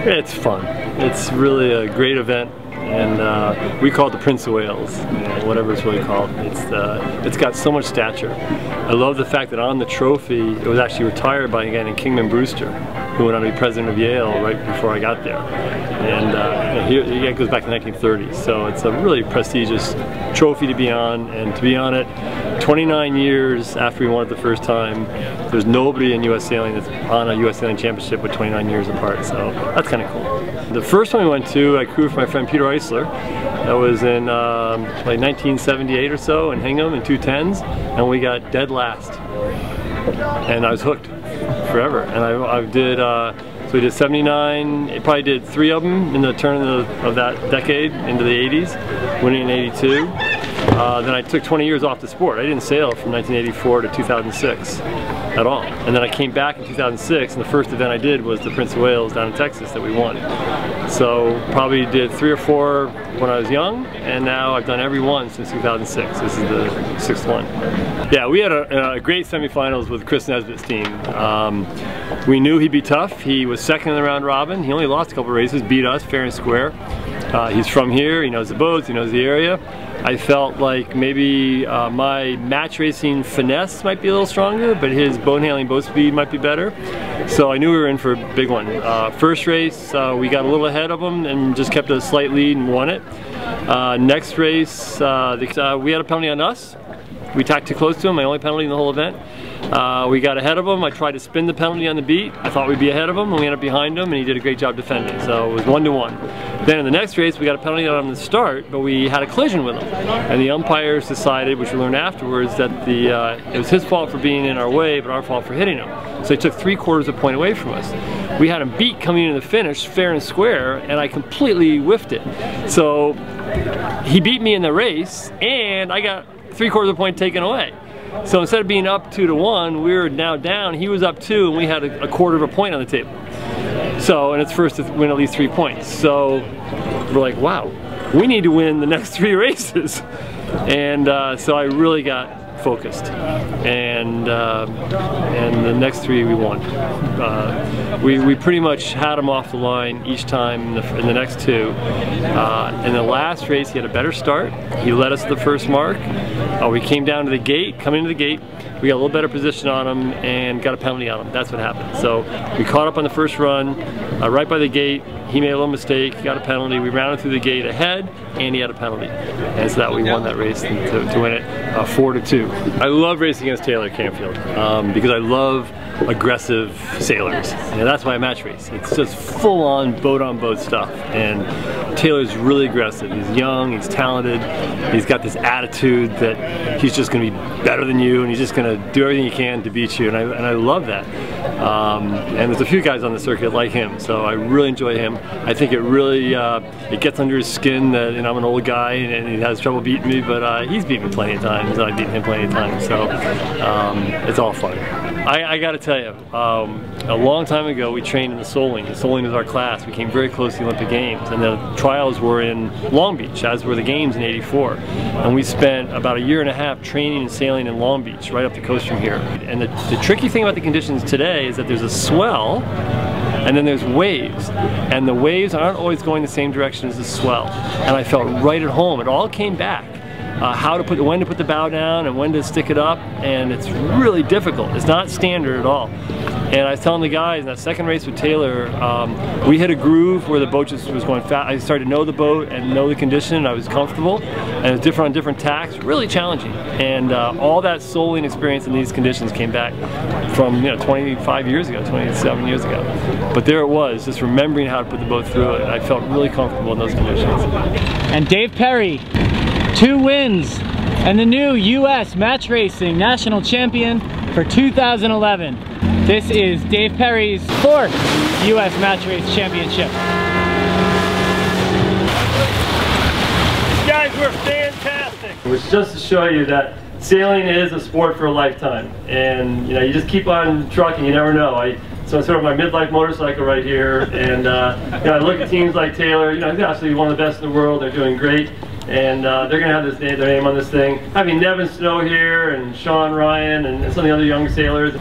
It's fun. It's really a great event, and we call it the Prince of Wales, whatever it's really called. It's got so much stature. I love the fact that on the trophy, it was actually retired by a guy named Kingman Brewster, who went on to be president of Yale right before I got there. And it goes back to 1930, so it's a really prestigious trophy to be on, and to be on it 29 years after we won it the first time. There's nobody in U.S. Sailing that's on a U.S. Sailing Championship with 29 years apart, so that's kind of cool. The first one we went to, I crewed for my friend Peter Eisler. That was in like 1978 or so in Hingham in 210s, and we got dead last. And I was hooked forever. And I did, so we did 79, I probably did 3 of them in the turn of that decade into the 80s, winning in 82. Then I took 20 years off the sport. I didn't sail from 1984 to 2006 at all. And then I came back in 2006, and the first event I did was the Prince of Wales down in Texas that we won. So probably did 3 or 4 when I was young, and now I've done every one since 2006. This is the 6th one. Yeah, we had a great semifinals with Chris Nesbitt's team. We knew he'd be tough. He was second in the round robin. He only lost a couple races, beat us fair and square. He's from here, he knows the boats, he knows the area. I felt like maybe my match racing finesse might be a little stronger, but his boat handling, boat speed might be better. So I knew we were in for a big one. First race, we got a little ahead of him and just kept a slight lead and won it. Next race, we had a penalty on us. We tacked too close to him, my only penalty in the whole event. We got ahead of him. I tried to spin the penalty on the beat. I thought we'd be ahead of him, and we ended up behind him, and he did a great job defending. So it was 1-1. Then in the next race, we got a penalty on the start, but we had a collision with him. And the umpires decided, which we learned afterwards, that it was his fault for being in our way, but our fault for hitting him. So he took 3/4 of a point away from us. We had him beat coming into the finish, fair and square, and I completely whiffed it. So he beat me in the race, and I got 3/4 of a point taken away. So instead of being up 2-1, we were now down. He was up 2, and we had a 1/4 of a point on the table. So, and it's first to win at least 3 points. So we're like, wow, we need to win the next 3 races. And so I really got focused, and the next 3 we won. We pretty much had him off the line each time in the next 2. In the last race, he had a better start. He led us to the first mark. We came down to the gate, coming into the gate. We got a little better position on him and got a penalty on him. That's what happened. So we caught up on the first run, right by the gate. He made a little mistake, got a penalty. We rounded through the gate ahead, and he had a penalty. And so that we won that race to win it 4-2. I love racing against Taylor Canfield because I love aggressive sailors. And that's why I match race. It's just full-on boat-on-boat stuff. And Taylor's really aggressive. He's young, he's talented, he's got this attitude that he's just going to be better than you, and he's just going to do everything he can to beat you. And I love that. And there's a few guys on the circuit like him, so I really enjoy him. I think it really it gets under his skin that I'm an old guy and he has trouble beating me, but he's beaten me plenty of times, and I've beaten him plenty of times, so it's all fun. I gotta tell you, a long time ago we trained in the Soling. The Soling was our class. We came very close to the Olympic Games, and the trials were in Long Beach, as were the games in '84. And we spent about 1.5 years training and sailing in Long Beach, right up the coast from here. And the tricky thing about the conditions today is that there's a swell, and then there's waves, and the waves aren't always going the same direction as the swell. And I felt right at home. It all came back. When to put the bow down and when to stick it up, and it's really difficult. It's not standard at all. And I was telling the guys in that second race with Taylor, we hit a groove where the boat just was going fast. I started to know the boat and know the condition, and I was comfortable, and it was different on different tacks, really challenging. And all that Soling experience in these conditions came back from 25 years ago, 27 years ago. But there it was, just remembering how to put the boat through it. I felt really comfortable in those conditions. And Dave Perry, 2 wins, and the new U.S. Match Racing National Champion for 2011. This is Dave Perry's 4th U.S. Match Race Championship. You guys were fantastic. It was just to show you that sailing is a sport for a lifetime, and you just keep on trucking. You never know. So it's sort of my midlife motorcycle right here, and I look at teams like Taylor. He's actually one of the best in the world. They're doing great. And they're going to have their name on this thing. Having Nevin Snow here and Sean Ryan and some of the other young sailors.